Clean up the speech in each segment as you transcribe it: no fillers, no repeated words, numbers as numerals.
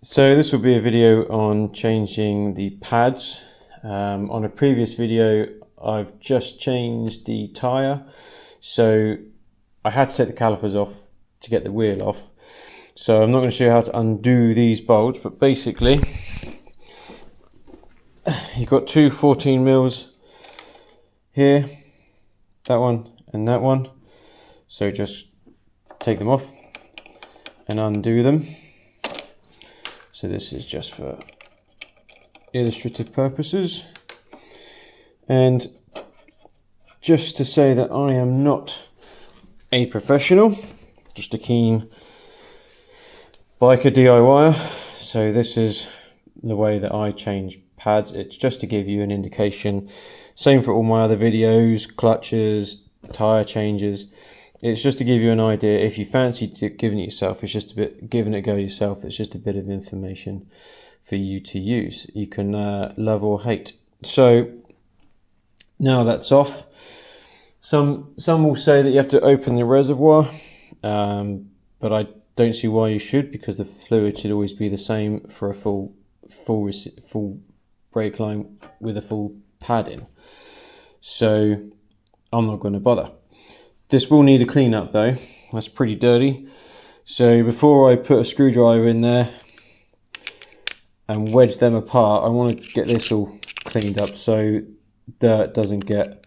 So this will be a video on changing the pads. On a previous video I've just changed the tyre, so I had to take the calipers off to get the wheel off. So I'm not going to show you how to undo these bolts, but basically you've got two 14 mils here, that one and that one. So just take them off and undo them. So this is just for illustrative purposes. And just to say that I am not a professional, just a keen biker DIYer. So this is the way that I change pads. It's just to give you an indication. Same for all my other videos, clutches, tyre changes. It's just to give you an idea. If you fancy giving it yourself, it's just a bit giving it a go yourself. It's just a bit of information for you to use. You can love or hate. So now that's off. Some will say that you have to open the reservoir, but I don't see why you should, because the fluid should always be the same for a full brake line with a full pad in. So I'm not going to bother. This will need a clean up though. That's pretty dirty. So before I put a screwdriver in there and wedge them apart, I want to get this all cleaned up so dirt doesn't get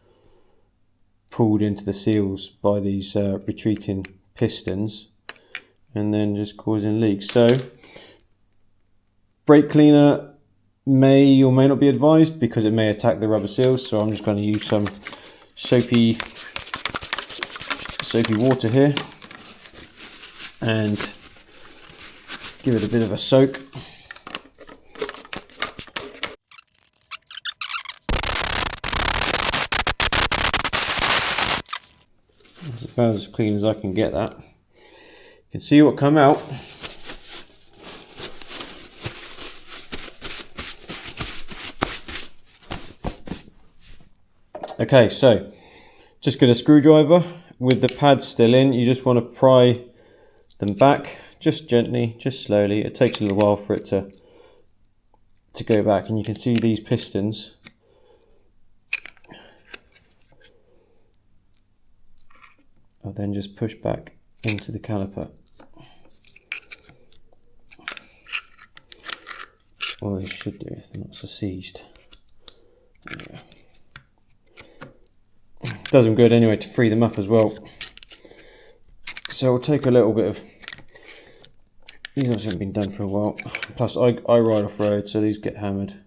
pulled into the seals by these retreating pistons and then just causing leaks. So brake cleaner may or may not be advised because it may attack the rubber seals. So I'm just going to use some soapy water here and give it a bit of a soak. It's about as clean as I can get that. You can see what come out. Okay, so just get a screwdriver. With the pads still in, you just want to pry them back, just gently, just slowly. It takes a little while for it to go back, and you can see these pistons are then just pushed back into the caliper. Well, they should do if they're not so seized. Yeah. Does them good anyway to free them up as well. So we'll take a little bit of, these obviously haven't been done for a while, plus I ride off road, so these get hammered.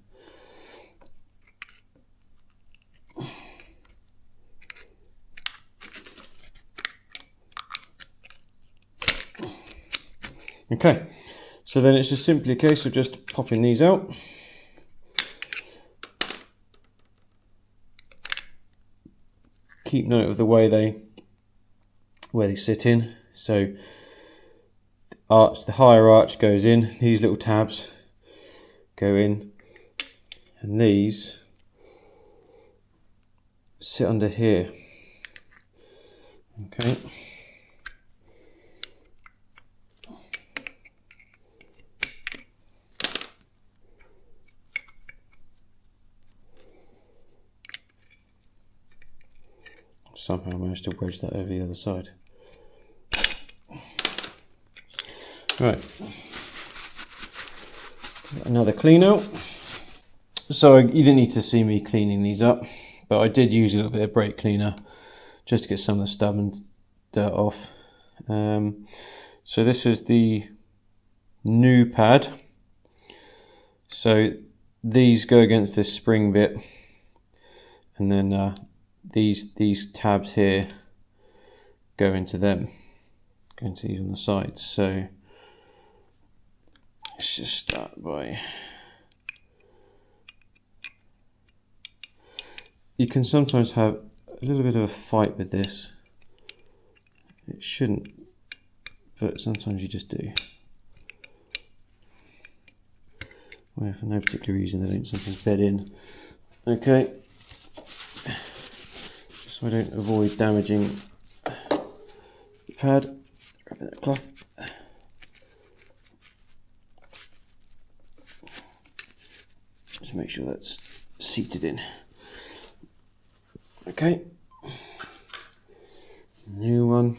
Okay, so then it's just simply a case of just popping these out. Keep note of the way they sit in. So the higher arch goes in, these little tabs go in, and these sit under here. Okay. Somehow I managed to wedge that over the other side. Right, another clean out. So you didn't need to see me cleaning these up, but I did use a little bit of brake cleaner just to get some of the stubborn dirt off. So this is the new pad. So these go against this spring bit, and then these tabs here go into them, go into these on the sides. So let's just start by, you can sometimes have a little bit of a fight with this. It shouldn't, but sometimes you just do. Well, for no particular reason they don't something bed in. Okay, so I don't avoid damaging the pad. Grab that cloth. Just make sure that's seated in. Okay, new one.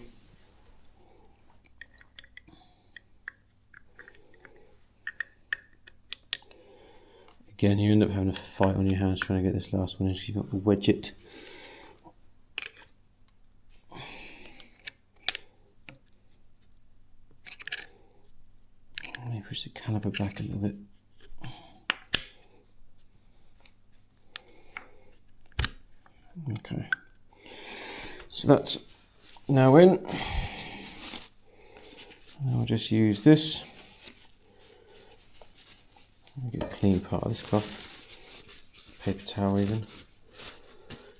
Again, you end up having a fight on your hands trying to get this last one in because you've got to wedge it. Let me push the caliper back a little bit. Okay, so that's now in. I'll just use this. Get a clean part of this cloth, paper towel even,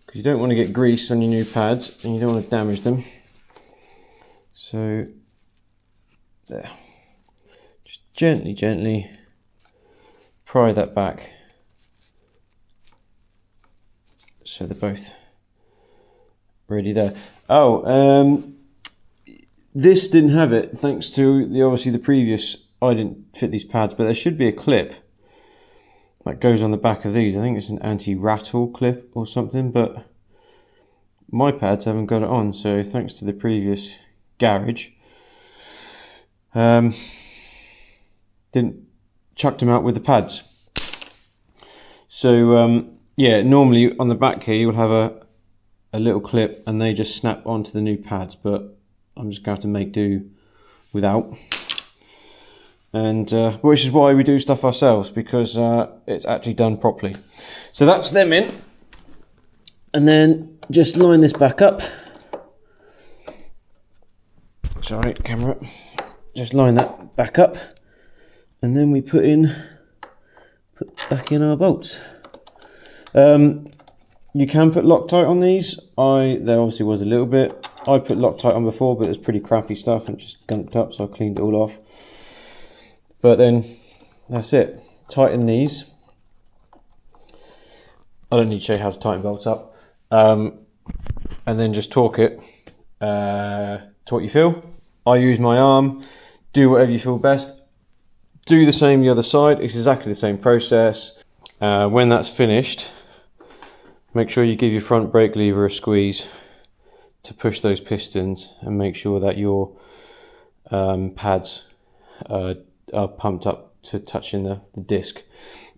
because you don't want to get grease on your new pads and you don't want to damage them. So there, just gently pry that back so they're both ready there. This didn't have it thanks to obviously the previous. I didn't fit these pads, but there should be a clip that goes on the back of these. I think it's an anti-rattle clip or something, but my pads haven't got it on, so thanks to the previous garage, chucked them out with the pads. So yeah, normally on the back here you'll have a little clip and they just snap onto the new pads, but I'm just going to have to make do without. And which is why we do stuff ourselves, because it's actually done properly. So that's them in, and then just line this back up. Sorry, camera. Just line that back up, and then we put back in our bolts. You can put Loctite on these. There obviously was a little bit. I put Loctite on before, but it's pretty crappy stuff and just gunked up, so I cleaned it all off. But then that's it. Tighten these. I don't need to show you how to tighten bolts up. And then just torque it to what you feel. I use my arm. Do whatever you feel best. Do the same the other side. It's exactly the same process. When that's finished, make sure you give your front brake lever a squeeze to push those pistons and make sure that your pads are pumped up to touching the disc.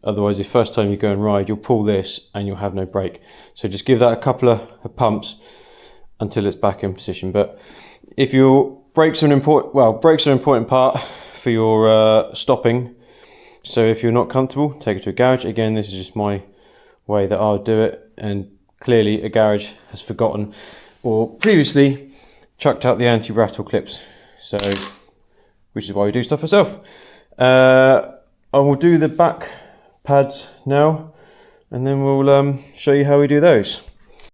Otherwise, the first time you go and ride, you'll pull this and you'll have no brake. So just give that a couple of pumps until it's back in position. But if your brakes are an important part for your stopping. So if you're not comfortable, take it to a garage. Again, this is just my way that I'll do it, and clearly a garage has forgotten or previously chucked out the anti-rattle clips. So which is why we do stuff ourselves. I will do the back pads now, and then we'll show you how we do those.